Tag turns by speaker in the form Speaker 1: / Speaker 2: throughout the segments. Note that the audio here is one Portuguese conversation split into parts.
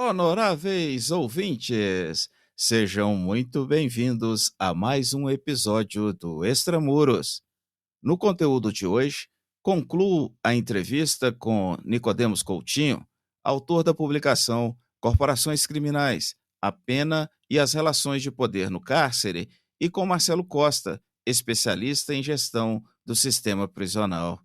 Speaker 1: Honoráveis ouvintes, sejam muito bem-vindos a mais um episódio do Extramuros. No conteúdo de hoje, concluo a entrevista com Nicodemos Coutinho, autor da publicação Corporações Criminais, a Pena e as Relações de Poder no Cárcere, e com Marcelo Costa, especialista em gestão do sistema prisional.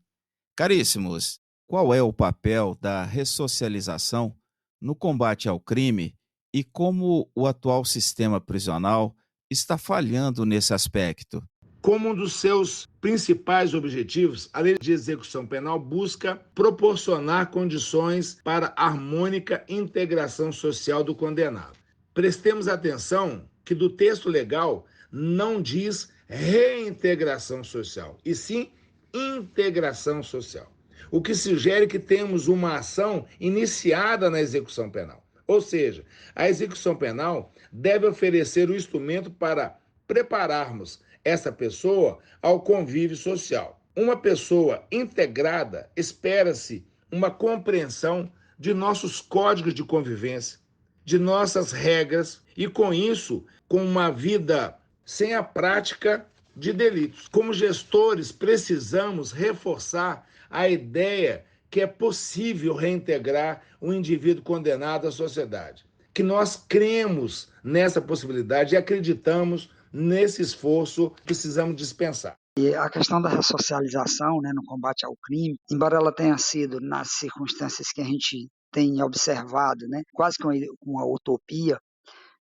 Speaker 1: Caríssimos, qual é o papel da ressocialização no combate ao crime e como o atual sistema prisional está falhando nesse aspecto?
Speaker 2: Como um dos seus principais objetivos, a Lei de Execução Penal busca proporcionar condições para a harmônica integração social do condenado. Prestemos atenção que do texto legal não diz reintegração social, e sim integração social. O que sugere que temos uma ação iniciada na execução penal. Ou seja, a execução penal deve oferecer o instrumento para prepararmos essa pessoa ao convívio social. Uma pessoa integrada, espera-se uma compreensão de nossos códigos de convivência, de nossas regras e, com isso, com uma vida sem a prática de delitos. Como gestores, precisamos reforçar a ideia que é possível reintegrar um indivíduo condenado à sociedade. Que nós cremos nessa possibilidade e acreditamos nesse esforço, precisamos dispensar.
Speaker 3: E a questão da ressocialização, né, no combate ao crime, embora ela tenha sido, nas circunstâncias que a gente tem observado, né, quase que uma utopia,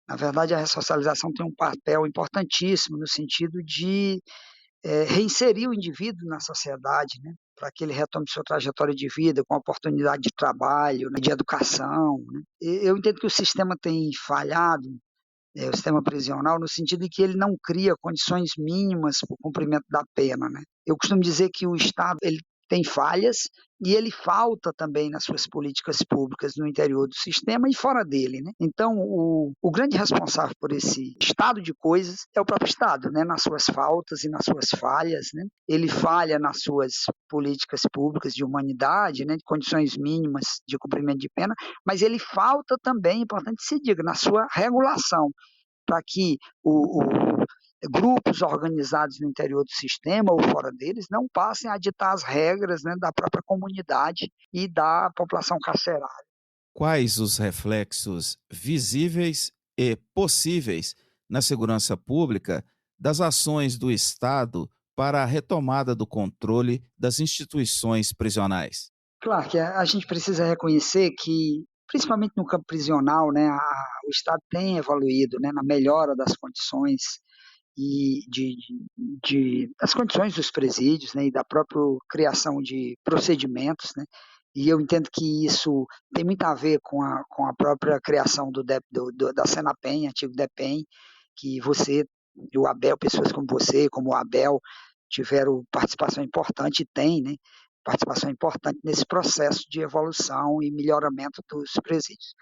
Speaker 3: na verdade a ressocialização tem um papel importantíssimo no sentido de reinserir o indivíduo na sociedade, né, para que ele retome sua trajetória de vida com oportunidade de trabalho, né, de educação. Né. Eu entendo que o sistema tem falhado, o sistema prisional, no sentido de que ele não cria condições mínimas para o cumprimento da pena, né. Eu costumo dizer que o Estado ele tem falhas e ele falta também nas suas políticas públicas no interior do sistema e fora dele, né. Então o grande responsável por esse estado de coisas é o próprio Estado, né, nas suas faltas e nas suas falhas, né. Ele falha nas suas políticas públicas de humanidade, né, de condições mínimas de cumprimento de pena, mas ele falta também, é importante que se diga, na sua regulação, para que grupos organizados no interior do sistema ou fora deles não passem a ditar as regras, né, da própria comunidade e da população carcerária.
Speaker 1: Quais os reflexos visíveis e possíveis na segurança pública das ações do Estado para a retomada do controle das instituições prisionais?
Speaker 3: Claro que a gente precisa reconhecer que, principalmente no campo prisional, né, o Estado tem evoluído, né, na melhora das condições e das condições dos presídios, né, e da própria criação de procedimentos, né, e eu entendo que isso tem muito a ver com a própria criação da Senapen, antigo DEPEN, que você e o Abel, pessoas como você, como o Abel, tiveram participação importante e têm, né, participação importante nesse processo de evolução e melhoramento dos presídios,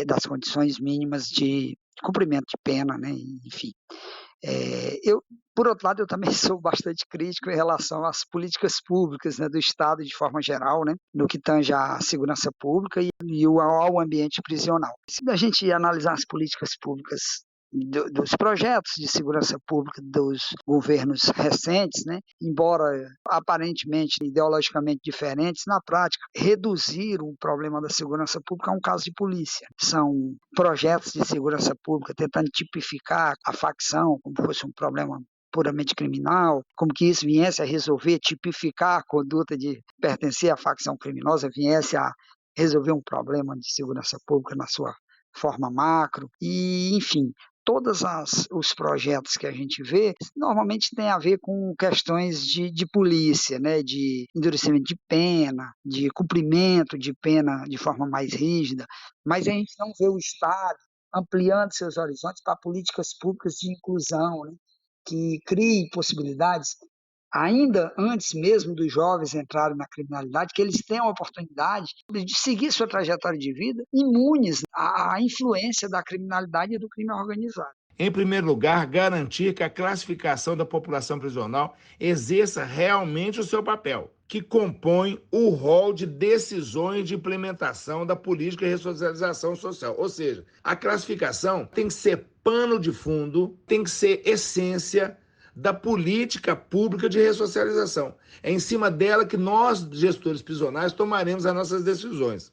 Speaker 3: das condições mínimas de cumprimento de pena, né, enfim. Por outro lado, eu também sou bastante crítico em relação às políticas públicas, né, do Estado de forma geral, né, no que tange à segurança pública ao ambiente prisional. Se a gente analisar as políticas públicas dos projetos de segurança pública dos governos recentes, né, embora aparentemente ideologicamente diferentes, na prática reduzir o problema da segurança pública a um caso de polícia. São projetos de segurança pública tentando tipificar a facção como fosse um problema puramente criminal, como que isso viesse a resolver, tipificar a conduta de pertencer à facção criminosa, viesse a resolver um problema de segurança pública na sua forma macro, e enfim, todos os projetos que a gente vê normalmente tem a ver com questões de polícia, né, de endurecimento de pena, de cumprimento de pena de forma mais rígida, mas a gente não vê o Estado ampliando seus horizontes para políticas públicas de inclusão, né, que criem possibilidades ainda antes mesmo dos jovens entrarem na criminalidade, que eles tenham a oportunidade de seguir sua trajetória de vida imunes à influência da criminalidade e do crime organizado.
Speaker 2: Em primeiro lugar, garantir que a classificação da população prisional exerça realmente o seu papel. que compõem o rol de decisões de implementação da política de ressocialização social. Ou seja, a classificação tem que ser pano de fundo, tem que ser essência da política pública de ressocialização. É em cima dela que nós, gestores prisionais, tomaremos as nossas decisões.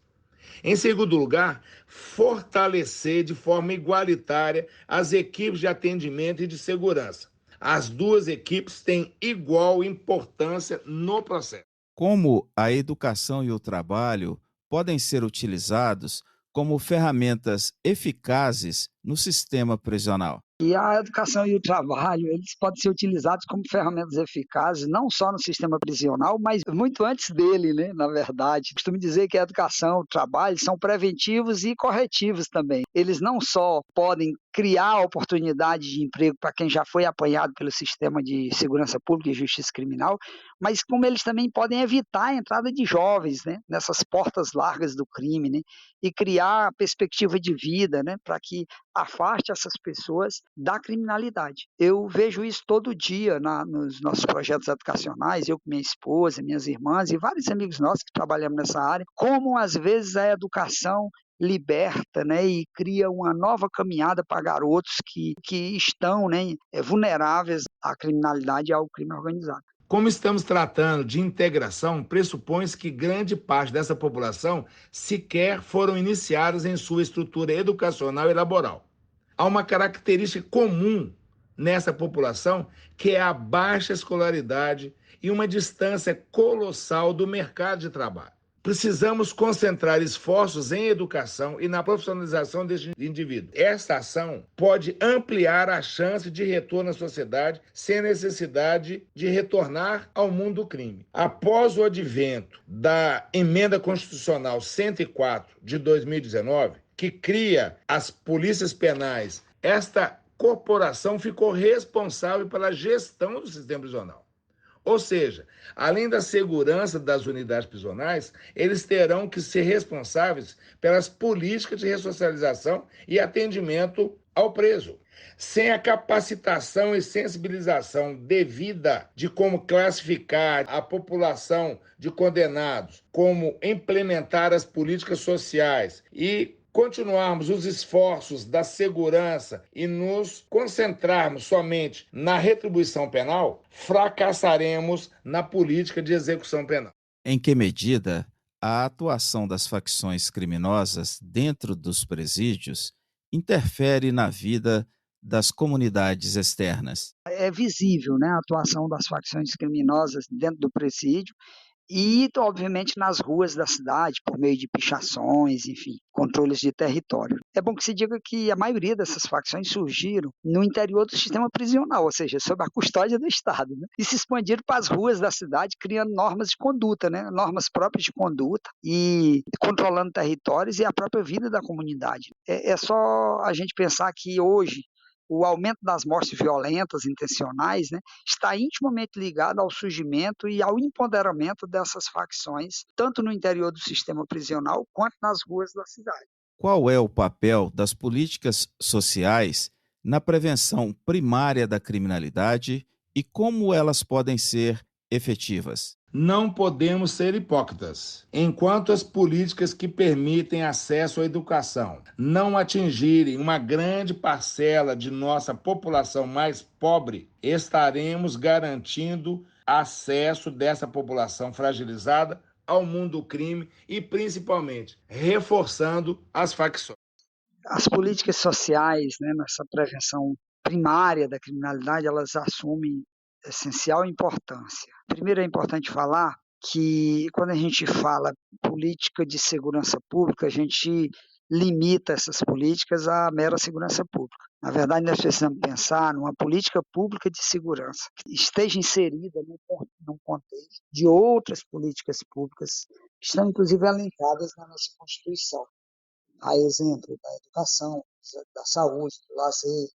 Speaker 2: Em segundo lugar, fortalecer de forma igualitária as equipes de atendimento e de segurança. As duas equipes têm igual importância no processo.
Speaker 1: Como a educação e o trabalho podem ser utilizados como ferramentas eficazes no sistema prisional?
Speaker 3: E a educação e o trabalho, eles podem ser utilizados como ferramentas eficazes, não só no sistema prisional, mas muito antes dele, né, na verdade. Costumo dizer que a educação e o trabalho são preventivos e corretivos também. Eles não só podem criar oportunidades de emprego para quem já foi apanhado pelo sistema de segurança pública e justiça criminal, mas como eles também podem evitar a entrada de jovens, né, nessas portas largas do crime, né, e criar perspectiva de vida, né, para que afaste essas pessoas da criminalidade. Eu vejo isso todo dia nos nossos projetos educacionais, eu com minha esposa, minhas irmãs e vários amigos nossos que trabalhamos nessa área, como às vezes a educação liberta, né, e cria uma nova caminhada para garotos que estão, né, vulneráveis à criminalidade e ao crime organizado.
Speaker 2: Como estamos tratando de integração, pressupõe-se que grande parte dessa população sequer foram iniciadas em sua estrutura educacional e laboral. Há uma característica comum nessa população, que é a baixa escolaridade e uma distância colossal do mercado de trabalho. Precisamos concentrar esforços em educação e na profissionalização deste indivíduo. Esta ação pode ampliar a chance de retorno à sociedade sem necessidade de retornar ao mundo do crime. Após o advento da Emenda Constitucional 104 de 2019, que cria as polícias penais, esta corporação ficou responsável pela gestão do sistema prisional. Ou seja, além da segurança das unidades prisionais, eles terão que ser responsáveis pelas políticas de ressocialização e atendimento ao preso. Sem a capacitação e sensibilização devida de como classificar a população de condenados, como implementar as políticas sociais e continuarmos os esforços da segurança e nos concentrarmos somente na retribuição penal, fracassaremos na política de execução penal.
Speaker 1: Em que medida a atuação das facções criminosas dentro dos presídios interfere na vida das comunidades externas?
Speaker 3: É visível, né, a atuação das facções criminosas dentro do presídio e, obviamente, nas ruas da cidade, por meio de pichações, enfim, controles de território. É bom que se diga que a maioria dessas facções surgiram no interior do sistema prisional, ou seja, sob a custódia do Estado, né? E se expandiram para as ruas da cidade, criando normas de conduta, né? Normas próprias de conduta e controlando territórios e a própria vida da comunidade. É só a gente pensar que hoje o aumento das mortes violentas, intencionais, né, está intimamente ligado ao surgimento e ao empoderamento dessas facções, tanto no interior do sistema prisional quanto nas ruas da cidade.
Speaker 1: Qual é o papel das políticas sociais na prevenção primária da criminalidade e como elas podem ser efetivas?
Speaker 2: Não podemos ser hipócritas. Enquanto as políticas que permitem acesso à educação não atingirem uma grande parcela de nossa população mais pobre, estaremos garantindo acesso dessa população fragilizada ao mundo do crime e, principalmente, reforçando as facções.
Speaker 3: As políticas sociais, né, nessa prevenção primária da criminalidade, elas assumem essencial importância. Primeiro é importante falar que quando a gente fala política de segurança pública, a gente limita essas políticas à mera segurança pública. Na verdade, nós precisamos pensar numa política pública de segurança que esteja inserida num contexto de outras políticas públicas que estão, inclusive, elencadas na nossa Constituição. A exemplo da educação, da saúde, do lazer,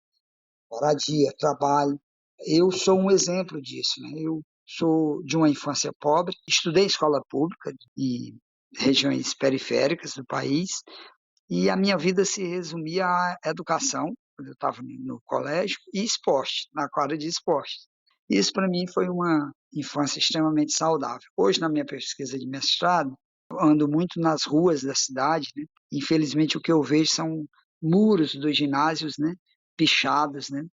Speaker 3: moradia, trabalho. Eu sou um exemplo disso, né? Eu sou de uma infância pobre, estudei escola pública em regiões periféricas do país e a minha vida se resumia à educação, quando eu estava no colégio, e esporte, na quadra de esporte. Isso para mim foi uma infância extremamente saudável. Hoje, na minha pesquisa de mestrado, eu ando muito nas ruas da cidade, né? Infelizmente o que eu vejo são muros dos ginásios, né, pichados, né,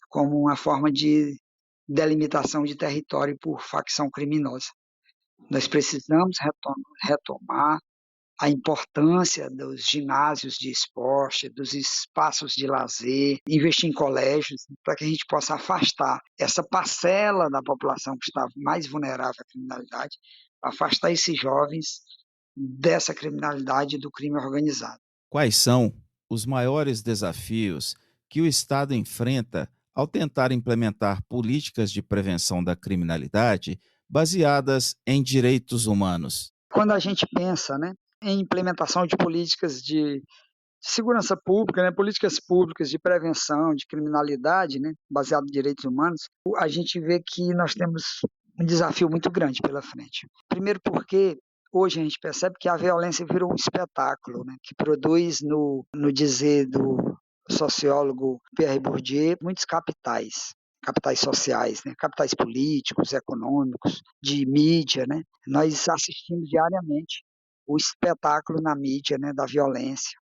Speaker 3: como uma forma de delimitação de território por facção criminosa. Nós precisamos retomar a importância dos ginásios de esporte, dos espaços de lazer, investir em colégios, para que a gente possa afastar essa parcela da população que está mais vulnerável à criminalidade, afastar esses jovens dessa criminalidade e do crime organizado.
Speaker 1: Quais são os maiores desafios que o Estado enfrenta ao tentar implementar políticas de prevenção da criminalidade baseadas em direitos humanos?
Speaker 3: Quando a gente pensa, né, em implementação de políticas de segurança pública, né, políticas públicas de prevenção de criminalidade, né, baseado em direitos humanos, a gente vê que nós temos um desafio muito grande pela frente. Primeiro porque hoje a gente percebe que a violência virou um espetáculo, né, que produz, no dizer do sociólogo Pierre Bourdieu, muitos capitais. Capitais sociais, né? Capitais políticos, econômicos, de mídia, né? Nós assistimos diariamente o espetáculo na mídia, né, da violência,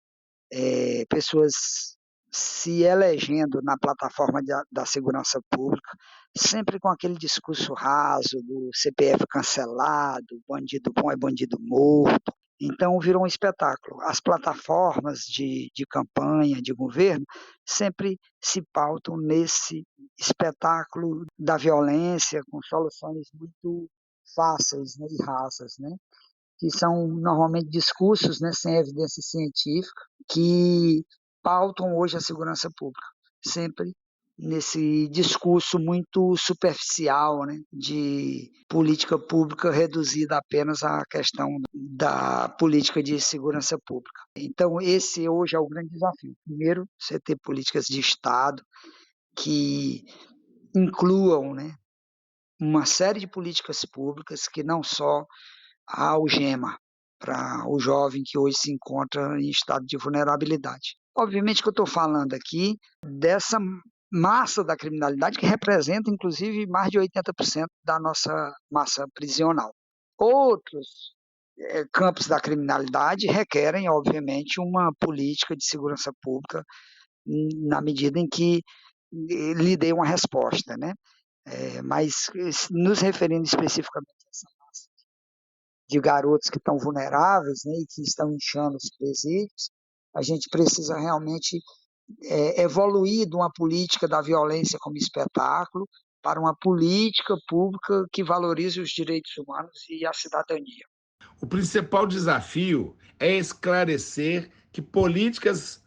Speaker 3: pessoas se elegendo na plataforma da segurança pública, sempre com aquele discurso raso do CPF cancelado, bandido bom é bandido morto. Então virou um espetáculo. As plataformas de campanha, de governo, sempre se pautam nesse espetáculo da violência, com soluções muito fáceis, né, e rasas, né? Que são normalmente discursos, né, sem evidência científica, que pautam hoje a segurança pública, sempre nesse discurso muito superficial, né, de política pública reduzida apenas à questão da política de segurança pública. Então, esse hoje é o grande desafio. Primeiro, você ter políticas de Estado que incluam, né, uma série de políticas públicas que não só a algema para o jovem que hoje se encontra em estado de vulnerabilidade. Obviamente que eu estou falando aqui dessa massa da criminalidade que representa, inclusive, mais de 80% da nossa massa prisional. Outros campos da criminalidade requerem, obviamente, uma política de segurança pública na medida em que lhe dê uma resposta, né? Mas nos referindo especificamente a essa massa de garotos que estão vulneráveis, né, e que estão inchando os presídios, a gente precisa realmente evoluir de uma política da violência como espetáculo para uma política pública que valorize os direitos humanos e a cidadania.
Speaker 2: O principal desafio é esclarecer que políticas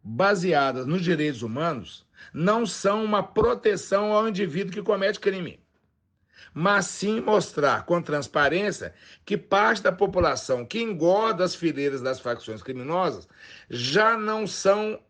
Speaker 2: baseadas nos direitos humanos não são uma proteção ao indivíduo que comete crime, mas sim mostrar com transparência que parte da população que engorda as fileiras das facções criminosas já não são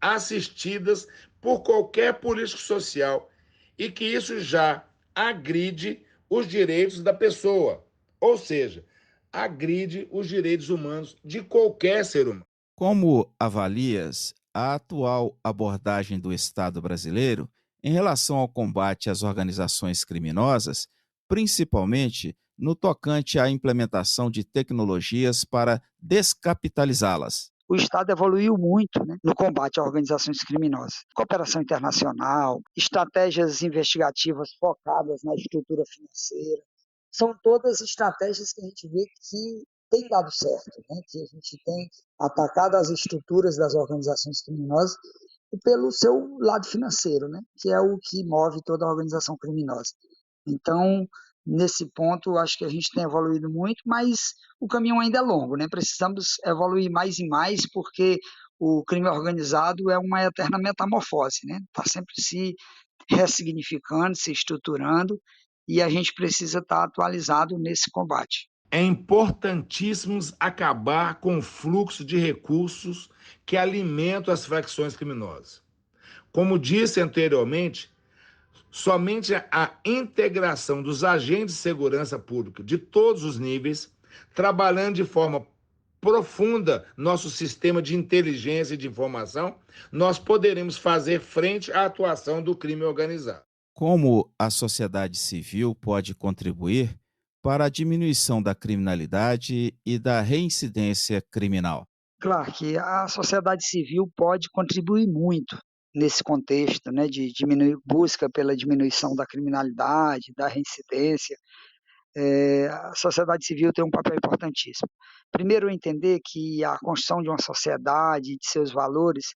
Speaker 2: assistidas por qualquer político social e que isso já agride os direitos da pessoa, ou seja, agride os direitos humanos de qualquer ser humano.
Speaker 1: Como avalias a atual abordagem do Estado brasileiro em relação ao combate às organizações criminosas, principalmente no tocante à implementação de tecnologias para descapitalizá-las?
Speaker 3: O Estado evoluiu muito, né, no combate a organizações criminosas. Cooperação internacional, estratégias investigativas focadas na estrutura financeira, são todas estratégias que a gente vê que tem dado certo, né, que a gente tem atacado as estruturas das organizações criminosas e pelo seu lado financeiro, né, que é o que move toda a organização criminosa. Então, nesse ponto, acho que a gente tem evoluído muito, mas o caminho ainda é longo, né? Precisamos evoluir mais e mais, porque o crime organizado é uma eterna metamorfose, né? Está sempre se ressignificando, se estruturando, e a gente precisa estar atualizado nesse combate.
Speaker 2: É importantíssimo acabar com o fluxo de recursos que alimentam as facções criminosas. Como disse anteriormente, somente a integração dos agentes de segurança pública de todos os níveis, trabalhando de forma profunda nosso sistema de inteligência e de informação, nós poderemos fazer frente à atuação do crime organizado.
Speaker 1: Como a sociedade civil pode contribuir para a diminuição da criminalidade e da reincidência criminal?
Speaker 3: Claro que a sociedade civil pode contribuir muito nesse contexto, né, de busca pela diminuição da criminalidade, da reincidência. A sociedade civil tem um papel importantíssimo. Primeiro, entender que a construção de uma sociedade, de seus valores,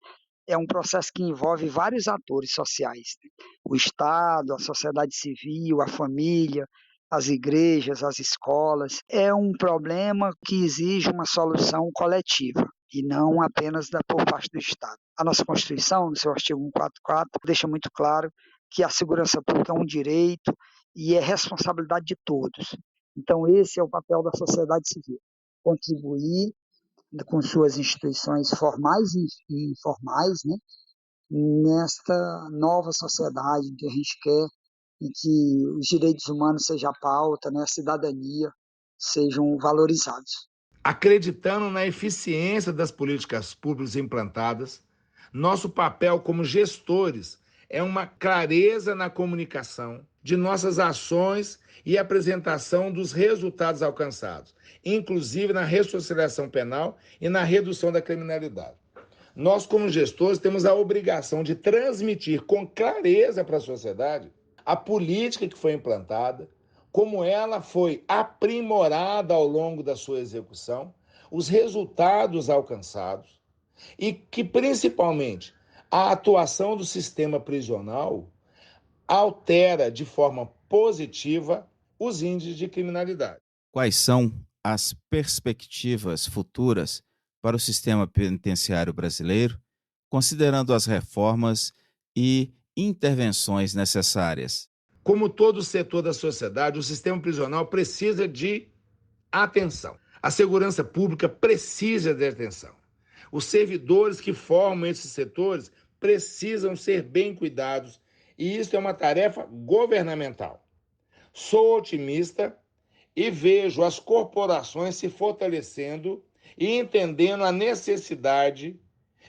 Speaker 3: é um processo que envolve vários atores sociais, né? O Estado, a sociedade civil, a família, as igrejas, as escolas. É um problema que exige uma solução coletiva e não apenas por parte do Estado. A nossa Constituição, no seu artigo 144, deixa muito claro que a segurança pública é um direito e é responsabilidade de todos. Então, esse é o papel da sociedade civil: contribuir com suas instituições formais e informais, né, nesta nova sociedade que a gente quer, em que os direitos humanos sejam a pauta, né, a cidadania sejam valorizados.
Speaker 2: Acreditando na eficiência das políticas públicas implantadas, nosso papel como gestores é uma clareza na comunicação de nossas ações e apresentação dos resultados alcançados, inclusive na ressocialização penal e na redução da criminalidade. Nós, como gestores, temos a obrigação de transmitir com clareza para a sociedade a política que foi implantada, como ela foi aprimorada ao longo da sua execução, os resultados alcançados e que, principalmente, a atuação do sistema prisional altera de forma positiva os índices de criminalidade.
Speaker 1: Quais são as perspectivas futuras para o sistema penitenciário brasileiro, considerando as reformas e intervenções necessárias?
Speaker 2: Como todo setor da sociedade, o sistema prisional precisa de atenção. A segurança pública precisa de atenção. Os servidores que formam esses setores precisam ser bem cuidados e isso é uma tarefa governamental. Sou otimista e vejo as corporações se fortalecendo e entendendo a necessidade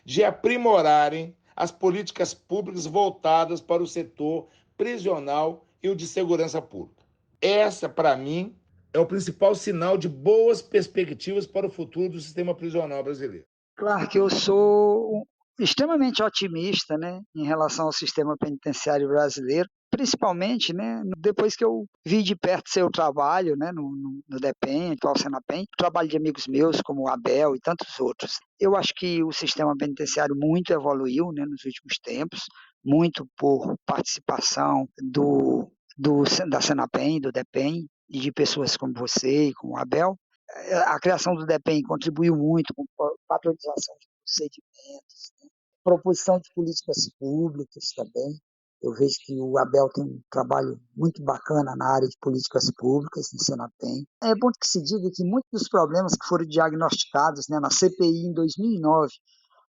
Speaker 2: de aprimorarem as políticas públicas voltadas para o setor prisional e o de segurança pública. Essa, para mim, é o principal sinal de boas perspectivas para o futuro do sistema prisional brasileiro.
Speaker 3: Claro que eu sou extremamente otimista, né, em relação ao sistema penitenciário brasileiro, principalmente, né, depois que eu vi de perto seu trabalho, né, no DEPEN, atual Senapen, o trabalho de amigos meus como o Abel e tantos outros. Eu acho que o sistema penitenciário muito evoluiu, né, nos últimos tempos, muito por participação da Senapen, do DEPEN, e de pessoas como você e como o Abel. A criação do DEPEN contribuiu muito com padronização de procedimentos, né? Proposição de políticas públicas também. Eu vejo que o Abel tem um trabalho muito bacana na área de políticas públicas no Senapen. É bom que se diga que muitos dos problemas que foram diagnosticados, né, na CPI em 2009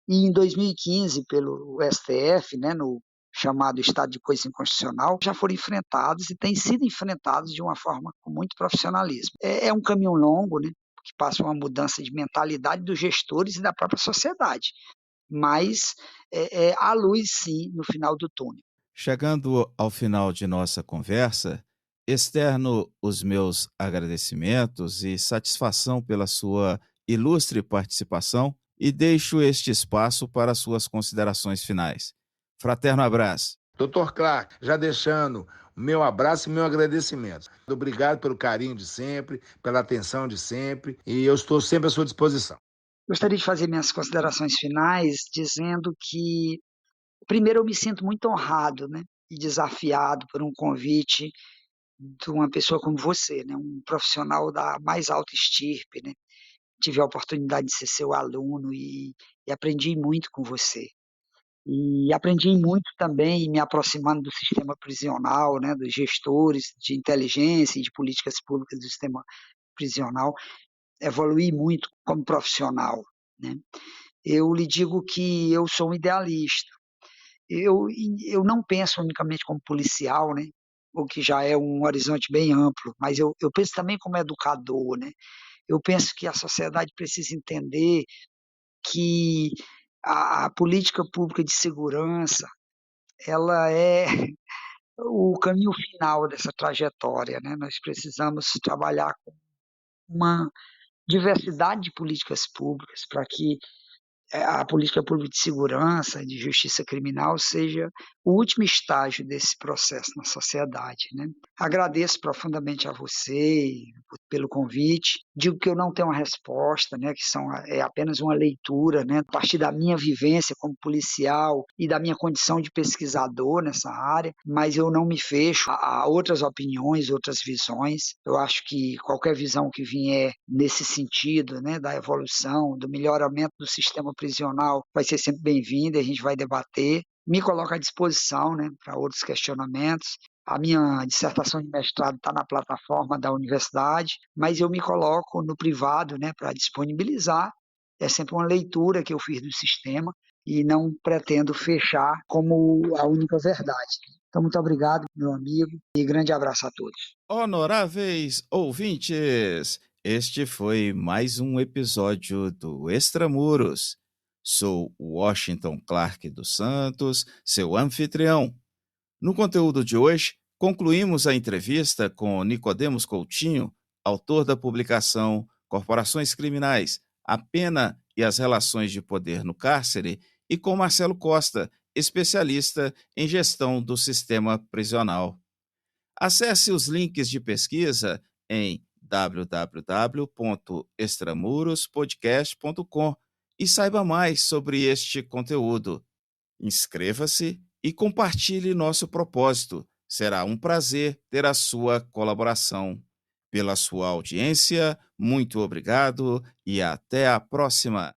Speaker 3: e em 2015 pelo STF, né, no chamado estado de coisa inconstitucional, já foram enfrentados e têm sido enfrentados de uma forma com muito profissionalismo. É um caminho longo, né, que passa uma mudança de mentalidade dos gestores e da própria sociedade, mas há luz sim no final do túnel.
Speaker 1: Chegando ao final de nossa conversa, externo os meus agradecimentos e satisfação pela sua ilustre participação e deixo este espaço para suas considerações finais. Fraterno abraço.
Speaker 2: Dr. Clark, já deixando o meu abraço e meu agradecimento. Obrigado pelo carinho de sempre, pela atenção de sempre, e eu estou sempre à sua disposição.
Speaker 3: Gostaria de fazer minhas considerações finais dizendo que, primeiro, eu me sinto muito honrado, né, e desafiado por um convite de uma pessoa como você, né, um profissional da mais alta estirpe, né. Tive a oportunidade de ser seu aluno e aprendi muito com você. E aprendi muito também me aproximando do sistema prisional, né, dos gestores de inteligência e de políticas públicas do sistema prisional. Evoluí muito como profissional, né. Eu lhe digo que eu sou um idealista. Eu não penso unicamente como policial, né, o que já é um horizonte bem amplo, mas eu penso também como educador, né. Eu penso que a sociedade precisa entender que a política pública de segurança, ela é o caminho final dessa trajetória, né? Nós precisamos trabalhar com uma diversidade de políticas públicas para que a política pública de segurança, de justiça criminal, seja o último estágio desse processo na sociedade, né. Agradeço profundamente a você pelo convite, digo que eu não tenho uma resposta, né, que é apenas uma leitura, né, a partir da minha vivência como policial e da minha condição de pesquisador nessa área, mas eu não me fecho a outras opiniões, outras visões. Eu acho que qualquer visão que vier nesse sentido, né, da evolução, do melhoramento do sistema prisional, vai ser sempre bem-vinda, a gente vai debater. Me coloco à disposição, né, para outros questionamentos. A minha dissertação de mestrado está na plataforma da universidade, mas eu me coloco no privado, né, para disponibilizar. É sempre uma leitura que eu fiz do sistema e não pretendo fechar como a única verdade. Então, muito obrigado, meu amigo, e grande abraço a todos.
Speaker 1: Honoráveis ouvintes, este foi mais um episódio do Extramuros. Sou Washington Clark dos Santos, seu anfitrião. No conteúdo de hoje, concluímos a entrevista com Nicodemos Coutinho, autor da publicação Corporações Criminais, a Pena e as Relações de Poder no Cárcere, e com Marcelo Costa, especialista em gestão do sistema prisional. Acesse os links de pesquisa em www.extramurospodcast.com e saiba mais sobre este conteúdo. Inscreva-se e compartilhe nosso propósito. Será um prazer ter a sua colaboração. Pela sua audiência, muito obrigado e até a próxima.